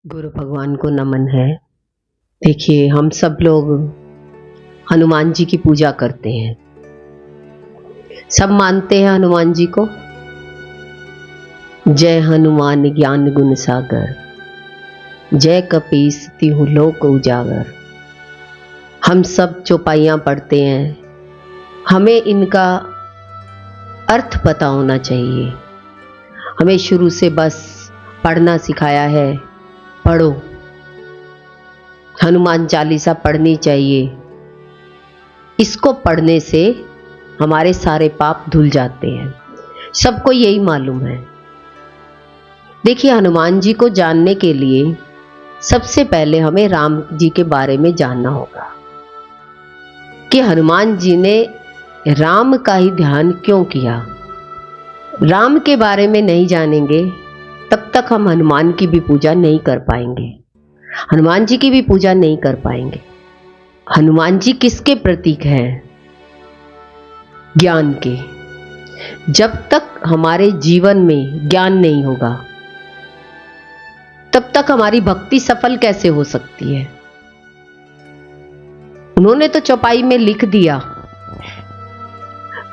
गुरु भगवान को नमन है। देखिए, हम सब लोग हनुमान जी की पूजा करते हैं। सब मानते हैं हनुमान जी को। जय हनुमान ज्ञान गुण सागर, जय कपीस तिहु लोक उजागर। हम सब चौपाइयाँ पढ़ते हैं। हमें इनका अर्थ पता होना चाहिए। हमें शुरू से बस पढ़ना सिखाया है, पढ़ो। हनुमान चालीसा पढ़नी चाहिए। इसको पढ़ने से हमारे सारे पाप धुल जाते हैं। सबको यही मालूम है। देखिए, हनुमान जी को जानने के लिए सबसे पहले हमें राम जी के बारे में जानना होगा कि हनुमान जी ने राम का ही ध्यान क्यों किया। राम के बारे में नहीं जानेंगे तब तक हम हनुमान की भी पूजा नहीं कर पाएंगे, हनुमान जी की भी पूजा नहीं कर पाएंगे। हनुमान जी किसके प्रतीक हैं? ज्ञान के। जब तक हमारे जीवन में ज्ञान नहीं होगा तब तक हमारी भक्ति सफल कैसे हो सकती है? उन्होंने तो चौपाई में लिख दिया,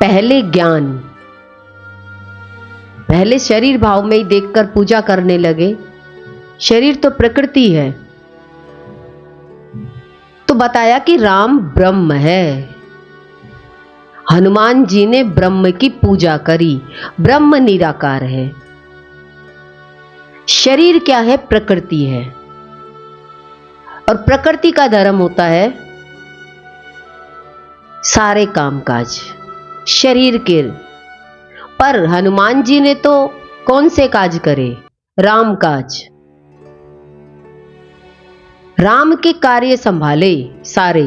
पहले ज्ञान। पहले शरीर भाव में ही देखकर पूजा करने लगे। शरीर तो प्रकृति है, तो बताया कि राम ब्रह्म है। हनुमान जी ने ब्रह्म की पूजा करी। ब्रह्म निराकार है। शरीर क्या है? प्रकृति है। और प्रकृति का धर्म होता है सारे कामकाज शरीर के। पर हनुमान जी ने तो कौन से काज करे? राम काज। राम के कार्य संभाले सारे।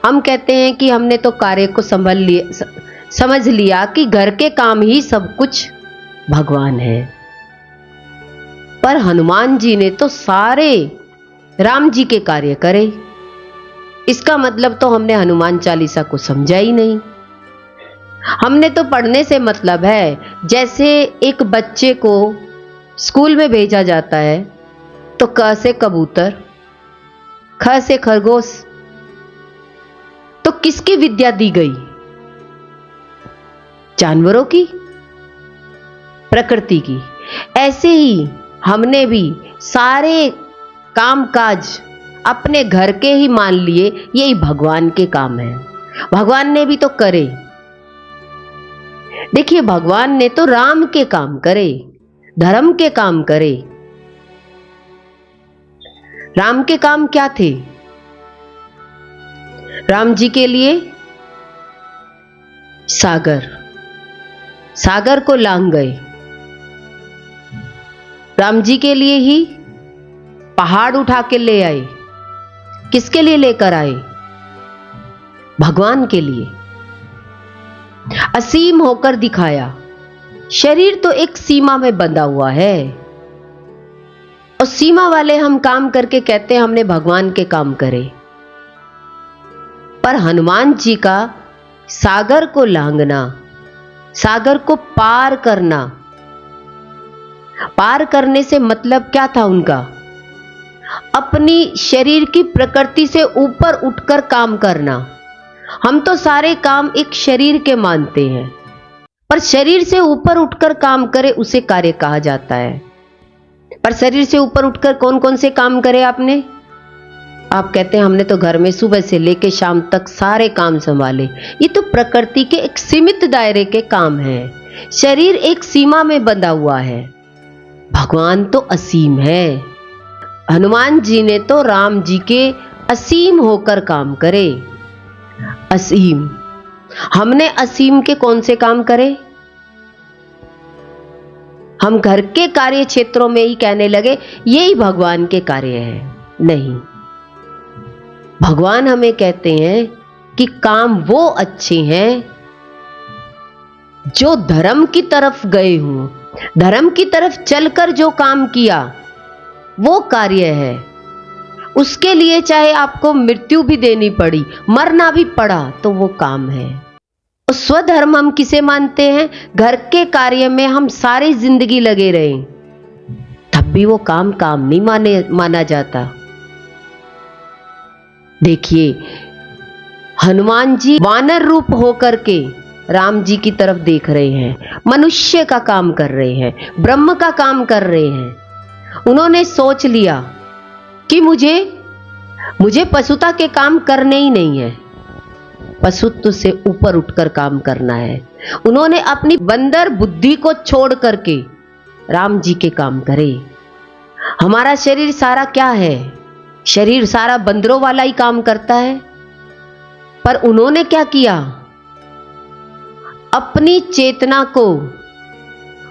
हम कहते हैं कि हमने तो कार्य को समझ लिया कि घर के काम ही सब कुछ भगवान है। पर हनुमान जी ने तो सारे राम जी के कार्य करे। इसका मतलब तो हमने हनुमान चालीसा को समझा ही नहीं। हमने तो पढ़ने से मतलब है। जैसे एक बच्चे को स्कूल में भेजा जाता है तो क से कबूतर, ख से खरगोश, तो किसकी विद्या दी गई? जानवरों की, प्रकृति की। ऐसे ही हमने भी सारे कामकाज अपने घर के ही मान लिए, यही भगवान के काम है। भगवान ने भी तो करे। देखिए, भगवान ने तो राम के काम करे, धर्म के काम करे। राम के काम क्या थे? राम जी के लिए सागर, सागर को लांघ गए। राम जी के लिए ही पहाड़ उठा के ले आए। किसके लिए लेकर आए? भगवान के लिए। असीम होकर दिखाया। शरीर तो एक सीमा में बंधा हुआ है, और सीमा वाले हम काम करके कहते हैं हमने भगवान के काम करे। पर हनुमान जी का सागर को लांघना, सागर को पार करना, पार करने से मतलब क्या था उनका? अपनी शरीर की प्रकृति से ऊपर उठकर काम करना। हम तो सारे काम एक शरीर के मानते हैं, पर शरीर से ऊपर उठकर काम करे उसे कार्य कहा जाता है। पर शरीर से ऊपर उठकर कौन कौन से काम करे आपने? आप कहते हैं हमने तो घर में सुबह से लेकर शाम तक सारे काम संभाले। ये तो प्रकृति के एक सीमित दायरे के काम है। शरीर एक सीमा में बंधा हुआ है। भगवान तो असीम है। हनुमान जी ने तो राम जी के असीम होकर काम करे। असीम। हमने असीम के कौन से काम करे? हम घर के कार्य क्षेत्रों में ही कहने लगे यही भगवान के कार्य है। नहीं, भगवान हमें कहते हैं कि काम वो अच्छे हैं जो धर्म की तरफ गए हों। धर्म की तरफ चलकर जो काम किया वो कार्य है। उसके लिए चाहे आपको मृत्यु भी देनी पड़ी, मरना भी पड़ा, तो वो काम है। और स्वधर्म हम किसे मानते हैं? घर के कार्य में हम सारी जिंदगी लगे रहें, तब भी वो काम काम नहीं माना जाता। देखिए, हनुमान जी वानर रूप होकर के राम जी की तरफ देख रहे हैं, मनुष्य का काम कर रहे हैं, ब्रह्म का काम कर रहे हैं। उन्होंने सोच लिया कि मुझे पशुता के काम करने ही नहीं है, पशुत्व से ऊपर उठकर काम करना है। उन्होंने अपनी बंदर बुद्धि को छोड़ करके राम जी के काम करे। हमारा शरीर सारा क्या है? शरीर सारा बंदरों वाला ही काम करता है। पर उन्होंने क्या किया? अपनी चेतना को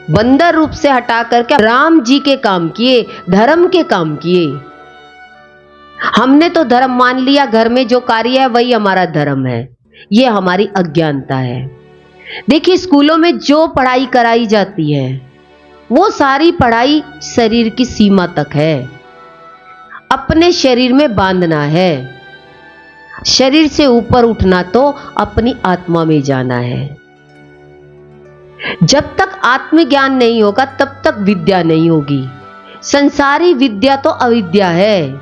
बंदर रूप से हटा करके राम जी के काम किए, धर्म के काम किए। हमने तो धर्म मान लिया, घर में जो कार्य है वही हमारा धर्म है। यह हमारी अज्ञानता है। देखिए, स्कूलों में जो पढ़ाई कराई जाती है वो सारी पढ़ाई शरीर की सीमा तक है। अपने शरीर में बांधना है। शरीर से ऊपर उठना तो अपनी आत्मा में जाना है। जब तक आत्मज्ञान नहीं होगा तब तक विद्या नहीं होगी। संसारी विद्या तो अविद्या है।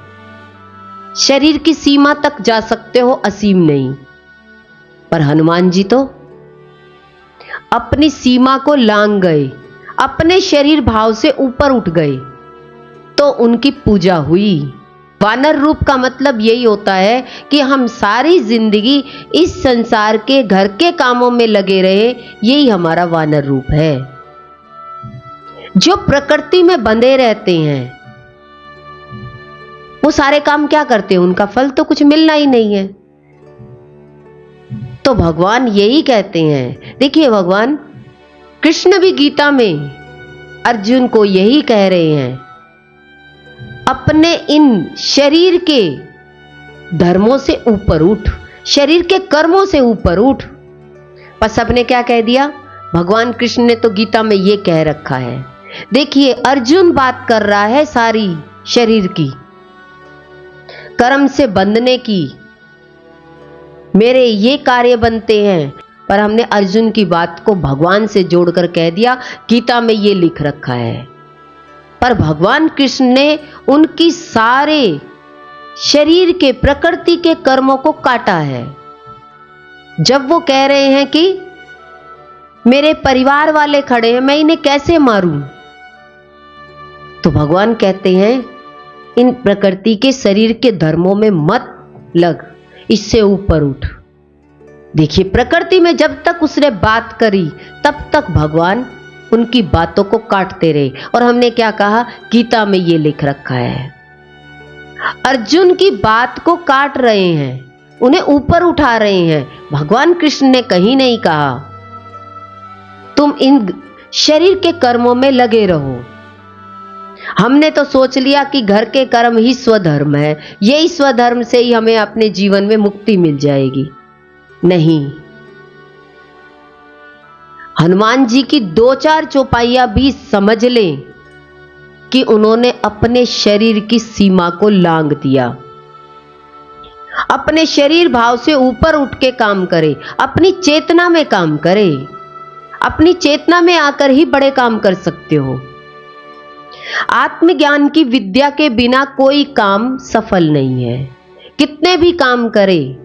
शरीर की सीमा तक जा सकते हो, असीम नहीं। पर हनुमान जी तो अपनी सीमा को लांघ गए, अपने शरीर भाव से ऊपर उठ गए, तो उनकी पूजा हुई। वानर रूप का मतलब यही होता है कि हम सारी जिंदगी इस संसार के घर के कामों में लगे रहे, यही हमारा वानर रूप है। जो प्रकृति में बंधे रहते हैं वो सारे काम क्या करते हैं? उनका फल तो कुछ मिलना ही नहीं है। तो भगवान यही कहते हैं। देखिए, भगवान कृष्ण भी गीता में अर्जुन को यही कह रहे हैं, अपने इन शरीर के धर्मों से ऊपर उठ, शरीर के कर्मों से ऊपर उठ। पर सबने क्या कह दिया? भगवान कृष्ण ने तो गीता में यह कह रखा है। देखिए, अर्जुन बात कर रहा है सारी शरीर की, कर्म से बंधने की, मेरे ये कार्य बनते हैं। पर हमने अर्जुन की बात को भगवान से जोड़कर कह दिया, गीता में ये लिख रखा है। पर भगवान कृष्ण ने उनकी सारे शरीर के प्रकृति के कर्मों को काटा है। जब वो कह रहे हैं कि मेरे परिवार वाले खड़े हैं, मैं इन्हें कैसे मारूं, तो भगवान कहते हैं इन प्रकृति के शरीर के धर्मों में मत लग, इससे ऊपर उठ। देखिए, प्रकृति में जब तक उसने बात करी तब तक भगवान उनकी बातों को काटते रहे। और हमने क्या कहा? गीता में ये लिख रखा है। अर्जुन की बात को काट रहे हैं, उन्हें ऊपर उठा रहे हैं। भगवान कृष्ण ने कहीं नहीं कहा तुम इन शरीर के कर्मों में लगे रहो। हमने तो सोच लिया कि घर के कर्म ही स्वधर्म है, यही स्वधर्म से ही हमें अपने जीवन में मुक्ति मिल जाएगी। नहीं, हनुमान जी की 2-4 चौपाइयां भी समझ लें कि उन्होंने अपने शरीर की सीमा को लांघ दिया। अपने शरीर भाव से ऊपर उठ के काम करे, अपनी चेतना में काम करे। अपनी चेतना में आकर ही बड़े काम कर सकते हो। आत्मज्ञान की विद्या के बिना कोई काम सफल नहीं है। कितने भी काम करे,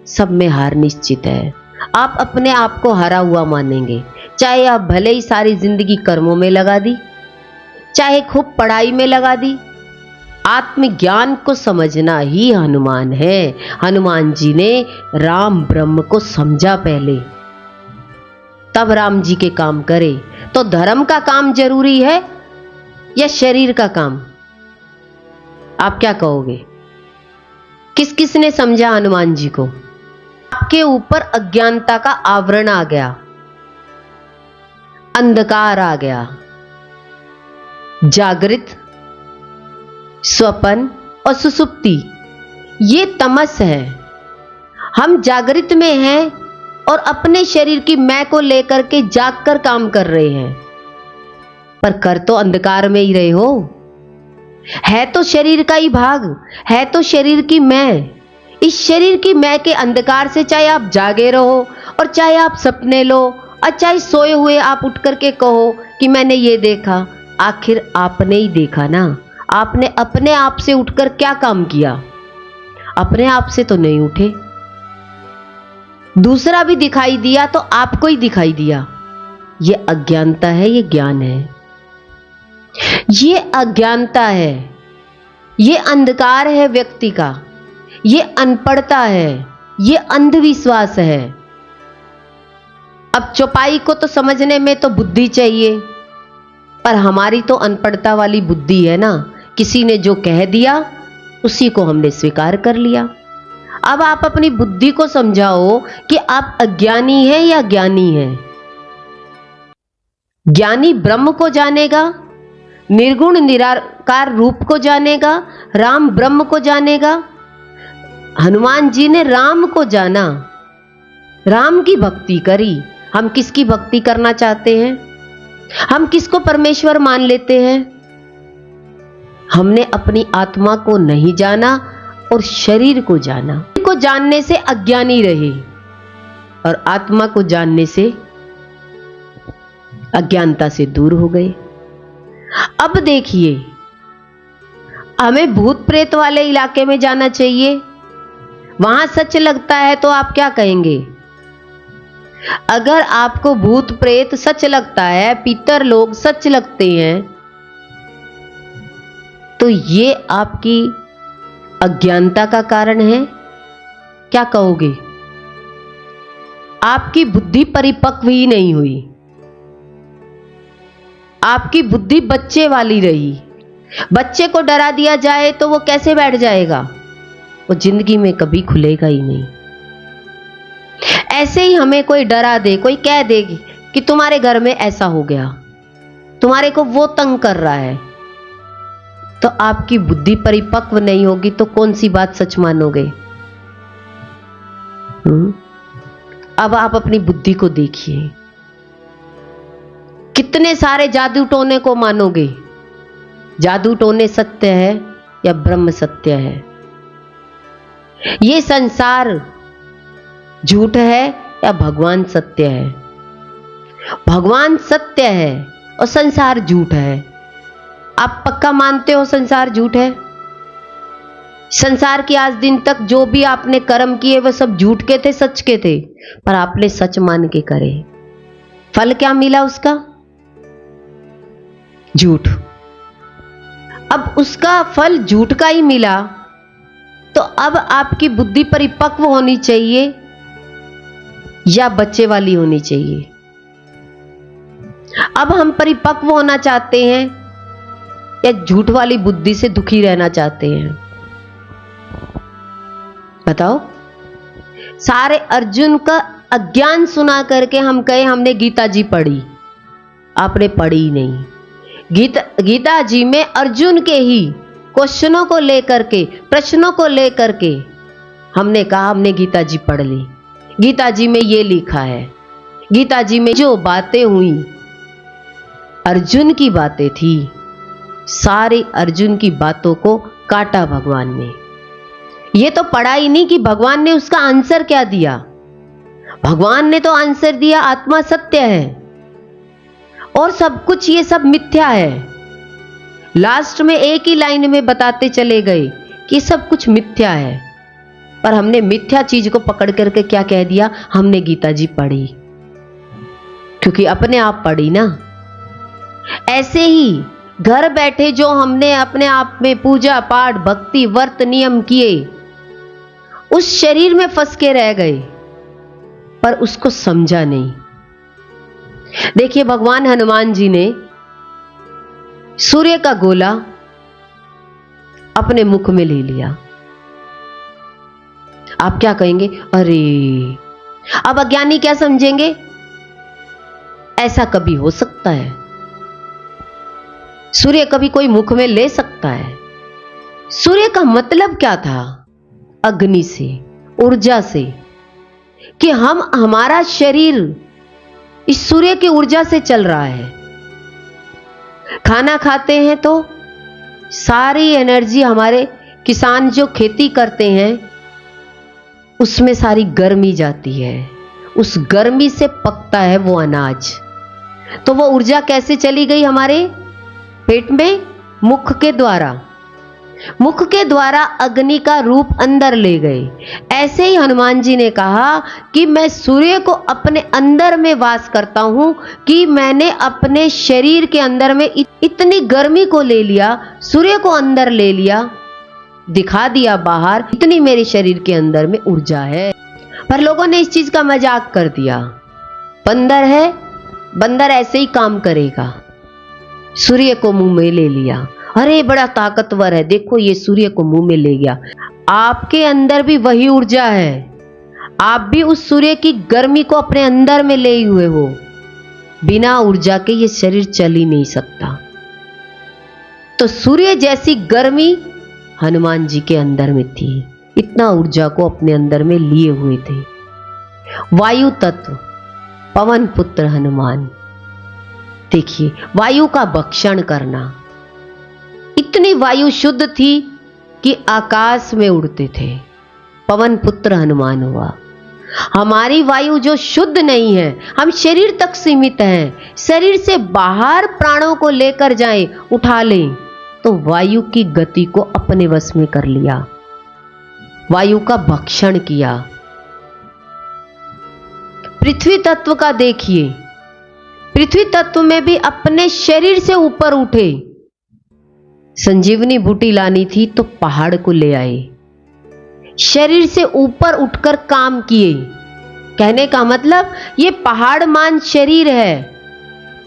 सब में हार निश्चित है। आप अपने आप को हारा हुआ मानेंगे, चाहे आप भले ही सारी जिंदगी कर्मों में लगा दी, चाहे खूब पढ़ाई में लगा दी। आत्मज्ञान को समझना ही हनुमान है। हनुमान जी ने राम ब्रह्म को समझा पहले, तब राम जी के काम करे। तो धर्म का काम जरूरी है या शरीर का काम? आप क्या कहोगे? किस किस ने समझा हनुमान जी को? आपके ऊपर अज्ञानता का आवरण आ गया, अंधकार आ गया। जागृत, स्वपन और सुसुप्ति, ये तमस है। हम जागृत में हैं और अपने शरीर की मैं को लेकर के जागकर काम कर रहे हैं, पर कर तो अंधकार में ही रहे हो। है तो शरीर का ही भाग, है तो शरीर की मैं। इस शरीर की मैं के अंधकार से चाहे आप जागे रहो और चाहे आप सपने लो और चाहे सोए हुए आप उठ करके कहो कि मैंने ये देखा, आखिर आपने ही देखा ना, आपने अपने आप से उठकर क्या काम किया? अपने आप से तो नहीं उठे। दूसरा भी दिखाई दिया तो आपको ही दिखाई दिया। ये अज्ञानता है, ये ज्ञान है। ये अज्ञानता है, ये अंधकार है व्यक्ति का, ये अनपढ़ता है, ये अंधविश्वास है। अब चौपाई को तो समझने में तो बुद्धि चाहिए, पर हमारी तो अनपढ़ता वाली बुद्धि है ना। किसी ने जो कह दिया उसी को हमने स्वीकार कर लिया। अब आप अपनी बुद्धि को समझाओ कि आप अज्ञानी हैं या ज्ञानी हैं। ज्ञानी ब्रह्म को जानेगा, निर्गुण निराकार रूप को जानेगा, राम ब्रह्म को जानेगा। हनुमान जी ने राम को जाना, राम की भक्ति करी। हम किसकी भक्ति करना चाहते हैं? हम किसको परमेश्वर मान लेते हैं? हमने अपनी आत्मा को नहीं जाना और शरीर को जाना। को जानने से अज्ञानी रहे और आत्मा को जानने से अज्ञानता से दूर हो गए। अब देखिए, हमें भूत प्रेत वाले इलाके में जाना चाहिए। वहां सच लगता है तो आप क्या कहेंगे? अगर आपको भूत प्रेत सच लगता है, पितर लोग सच लगते हैं, तो ये आपकी अज्ञानता का कारण है। क्या कहोगे? आपकी बुद्धि परिपक्व ही नहीं हुई, आपकी बुद्धि बच्चे वाली रही। बच्चे को डरा दिया जाए तो वो कैसे बैठ जाएगा? वो जिंदगी में कभी खुलेगा ही नहीं। ऐसे ही हमें कोई डरा दे, कोई कह दे कि तुम्हारे घर में ऐसा हो गया, तुम्हारे को वो तंग कर रहा है, तो आपकी बुद्धि परिपक्व नहीं होगी तो कौन सी बात सच मानोगे? अब आप अपनी बुद्धि को देखिए, कितने सारे जादू टोने को मानोगे? जादू टोने सत्य है या ब्रह्म सत्य है? ये संसार झूठ है या भगवान सत्य है? भगवान सत्य है और संसार झूठ है। आप पक्का मानते हो संसार झूठ है? संसार की आज दिन तक जो भी आपने कर्म किए वो सब झूठ के थे, सच के थे, पर आपने सच मान के करे। फल क्या मिला उसका? झूठ। अब उसका फल झूठ का ही मिला, तो अब आपकी बुद्धि परिपक्व होनी चाहिए या बच्चे वाली होनी चाहिए? अब हम परिपक्व होना चाहते हैं या झूठ वाली बुद्धि से दुखी रहना चाहते हैं? बताओ। सारे अर्जुन का अज्ञान सुना करके हम कहे हमने गीता जी पढ़ी, आपने पढ़ी ही नहीं। गीता जी में अर्जुन के ही क्वेश्चनों को लेकर के, प्रश्नों को लेकर के हमने कहा हमने गीता जी पढ़ ली। गीता जी में ये लिखा है, गीता जी में जो बातें हुई अर्जुन की बातें थी, सारे अर्जुन की बातों को काटा भगवान ने। ये तो पढ़ा ही नहीं कि भगवान ने उसका आंसर क्या दिया। भगवान ने तो आंसर दिया आत्मा सत्य है और सब कुछ ये सब मिथ्या है। लास्ट में एक ही लाइन में बताते चले गए कि सब कुछ मिथ्या है, पर हमने मिथ्या चीज को पकड़ करके क्या कह दिया? हमने गीता जी पढ़ी, क्योंकि अपने आप पढ़ी ना। ऐसे ही घर बैठे जो हमने अपने आप में पूजा पाठ भक्ति व्रत नियम किए, उस शरीर में फंस के रह गए, पर उसको समझा नहीं। देखिए, भगवान हनुमान जी ने सूर्य का गोला अपने मुख में ले लिया। आप क्या कहेंगे? अरे, अब अज्ञानी क्या समझेंगे? ऐसा कभी हो सकता है? सूर्य कभी कोई मुख में ले सकता है? सूर्य का मतलब क्या था? अग्नि से, ऊर्जा से, कि हमारा शरीर इस सूर्य की ऊर्जा से चल रहा है। खाना खाते हैं तो सारी एनर्जी, हमारे किसान जो खेती करते हैं उसमें सारी गर्मी जाती है, उस गर्मी से पकता है वो अनाज। तो वो ऊर्जा कैसे चली गई? हमारे पेट में मुख के द्वारा अग्नि का रूप अंदर ले गए। ऐसे ही हनुमान जी ने कहा कि मैं सूर्य को अपने अंदर में वास करता हूं, कि मैंने अपने शरीर के अंदर में इतनी गर्मी को ले लिया, सूर्य को अंदर ले लिया, दिखा दिया बाहर, इतनी मेरे शरीर के अंदर में ऊर्जा है। पर लोगों ने इस चीज का मजाक कर दिया। बंदर है, बंदर ऐसे ही काम करेगा। सूर्य को मुंह में ले लिया, अरे बड़ा ताकतवर है, देखो ये सूर्य को मुंह में ले गया। आपके अंदर भी वही ऊर्जा है, आप भी उस सूर्य की गर्मी को अपने अंदर में ले हुए हो। बिना ऊर्जा के ये शरीर चल ही नहीं सकता। तो सूर्य जैसी गर्मी हनुमान जी के अंदर में थी, इतना ऊर्जा को अपने अंदर में लिए हुए थे। वायु तत्व, पवन पुत्र हनुमान, देखिए वायु का भक्षण करना। इतनी वायु शुद्ध थी कि आकाश में उड़ते थे। पवन पुत्र हनुमान हुआ। हमारी वायु जो शुद्ध नहीं है, हम शरीर तक सीमित हैं, शरीर से बाहर प्राणों को लेकर जाएं, उठा लें, तो वायु की गति को अपने वश में कर लिया, वायु का भक्षण किया। पृथ्वी तत्व का देखिए, पृथ्वी तत्व में भी अपने शरीर से ऊपर उठे। संजीवनी बूटी लानी थी तो पहाड़ को ले आए, शरीर से ऊपर उठकर काम किए। कहने का मतलब ये पहाड़ मान शरीर है,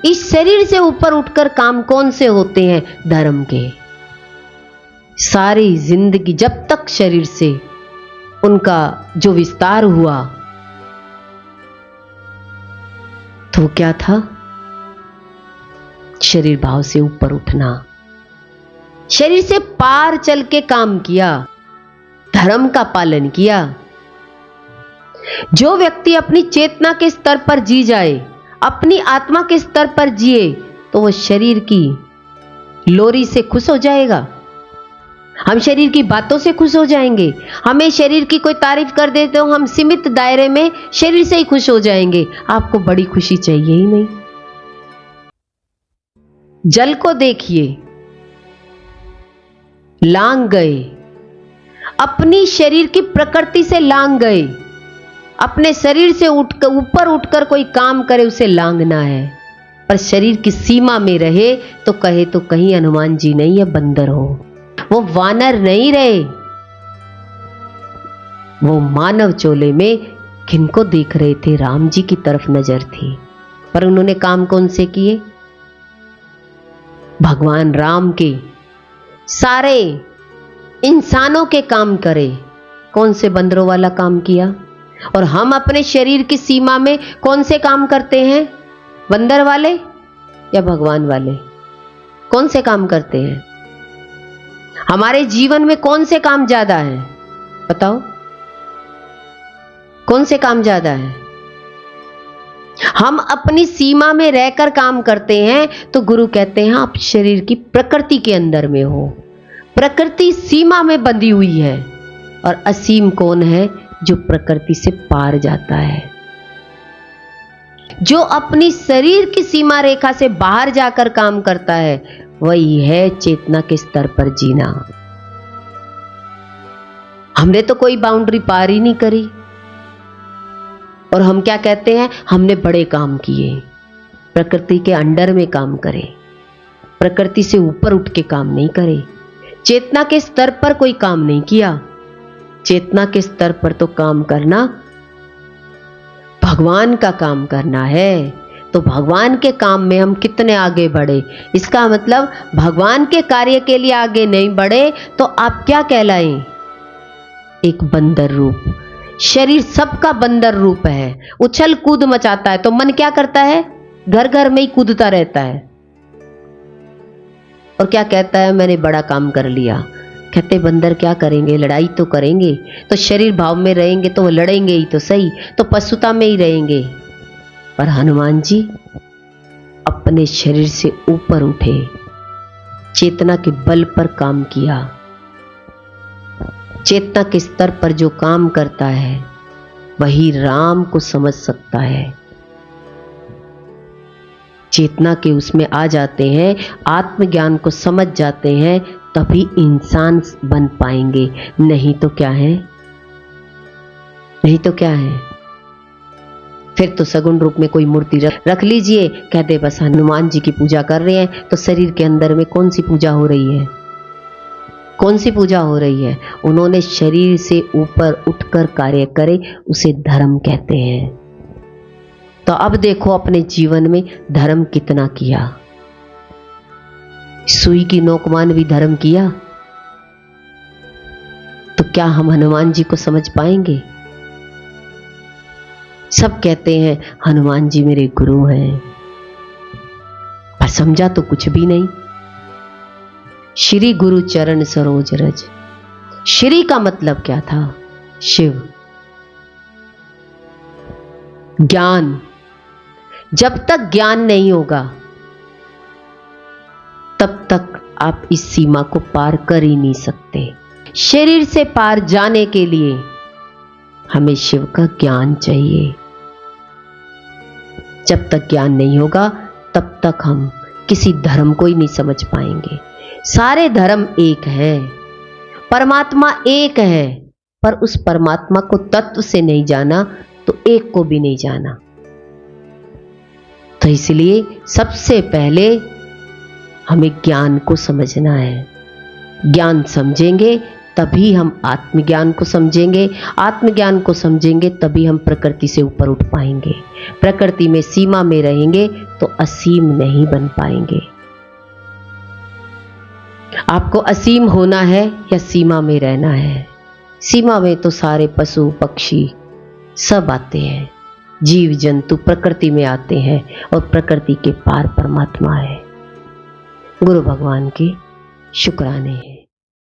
इस शरीर से ऊपर उठकर काम कौन से होते हैं? धर्म के। सारी जिंदगी जब तक शरीर से उनका जो विस्तार हुआ तो क्या था? शरीर भाव से ऊपर उठना, शरीर से पार चल के काम किया, धर्म का पालन किया। जो व्यक्ति अपनी चेतना के स्तर पर जी जाए, अपनी आत्मा के स्तर पर जिए, तो वो शरीर की लोरी से खुश हो जाएगा। हम शरीर की बातों से खुश हो जाएंगे। हमें शरीर की कोई तारीफ कर दे तो हम सीमित दायरे में शरीर से ही खुश हो जाएंगे। आपको बड़ी खुशी चाहिए ही नहीं। जल को देखिए, लांग गए, अपनी शरीर की प्रकृति से लांग गए। अपने शरीर से उठकर ऊपर उठकर कोई काम करे उसे लांगना है, पर शरीर की सीमा में रहे तो कहे तो कहीं हनुमान जी नहीं है, बंदर हो। वो वानर नहीं रहे, वो मानव चोले में किनको देख रहे थे? राम जी की तरफ नजर थी। पर उन्होंने काम कौन से किए? भगवान राम के। सारे इंसानों के काम करे, कौन से बंदरों वाला काम किया? और हम अपने शरीर की सीमा में कौन से काम करते हैं? बंदर वाले या भगवान वाले? कौन से काम करते हैं? हमारे जीवन में कौन से काम ज्यादा है? बताओ, कौन से काम ज्यादा है? हम अपनी सीमा में रहकर काम करते हैं तो गुरु कहते हैं आप शरीर की प्रकृति के अंदर में हो। प्रकृति सीमा में बंधी हुई है, और असीम कौन है? जो प्रकृति से पार जाता है, जो अपनी शरीर की सीमा रेखा से बाहर जाकर काम करता है, वही है चेतना के स्तर पर जीना। हमने तो कोई बाउंड्री पार ही नहीं करी, और हम क्या कहते हैं? हमने बड़े काम किए। प्रकृति के अंडर में काम करे, प्रकृति से ऊपर उठ के काम नहीं करे, चेतना के स्तर पर कोई काम नहीं किया। चेतना के स्तर पर तो काम करना भगवान का काम करना है। तो भगवान के काम में हम कितने आगे बढ़े? इसका मतलब भगवान के कार्य के लिए आगे नहीं बढ़े तो आप क्या कहलाएं? एक बंदर रूप। शरीर सबका बंदर रूप है, उछल कूद मचाता है, तो मन क्या करता है? घर घर में ही कूदता रहता है, और क्या कहता है? मैंने बड़ा काम कर लिया। कहते बंदर क्या करेंगे? लड़ाई तो करेंगे। तो शरीर भाव में रहेंगे तो वो लड़ेंगे ही तो सही, तो पशुता में ही रहेंगे। पर हनुमान जी अपने शरीर से ऊपर उठे, चेतना के बल पर काम किया। चेतना के स्तर पर जो काम करता है वही राम को समझ सकता है। चेतना के उसमें आ जाते हैं, आत्मज्ञान को समझ जाते हैं, तभी इंसान बन पाएंगे। नहीं तो क्या है, नहीं तो क्या है, फिर तो सगुण रूप में कोई मूर्ति रख लीजिए, कहते बस हनुमान जी की पूजा कर रहे हैं, तो शरीर के अंदर में कौन सी पूजा हो रही है, कौन सी पूजा हो रही है? उन्होंने शरीर से ऊपर उठकर कार्य करे, उसे धर्म कहते हैं। तो अब देखो अपने जीवन में धर्म कितना किया। सुई की नोकमान भी धर्म किया, तो क्या हम हनुमान जी को समझ पाएंगे? सब कहते हैं हनुमान जी मेरे गुरु हैं, पर समझा तो कुछ भी नहीं। श्री गुरु चरण सरोज रज, श्री का मतलब क्या था? शिव। ज्ञान, जब तक ज्ञान नहीं होगा तब तक आप इस सीमा को पार कर ही नहीं सकते। शरीर से पार जाने के लिए हमें शिव का ज्ञान चाहिए। जब तक ज्ञान नहीं होगा तब तक हम किसी धर्म को ही नहीं समझ पाएंगे। सारे धर्म एक है, परमात्मा एक है, पर उस परमात्मा को तत्व से नहीं जाना तो एक को भी नहीं जाना। तो इसलिए सबसे पहले हमें ज्ञान को समझना है। ज्ञान समझेंगे तभी हम आत्मज्ञान को समझेंगे, आत्मज्ञान को समझेंगे तभी हम प्रकृति से ऊपर उठ पाएंगे। प्रकृति में सीमा में रहेंगे तो असीम नहीं बन पाएंगे। आपको असीम होना है या सीमा में रहना है? सीमा में तो सारे पशु पक्षी सब आते हैं, जीव जंतु प्रकृति में आते हैं, और प्रकृति के पार परमात्मा है। गुरु भगवान के शुक्राने हैं।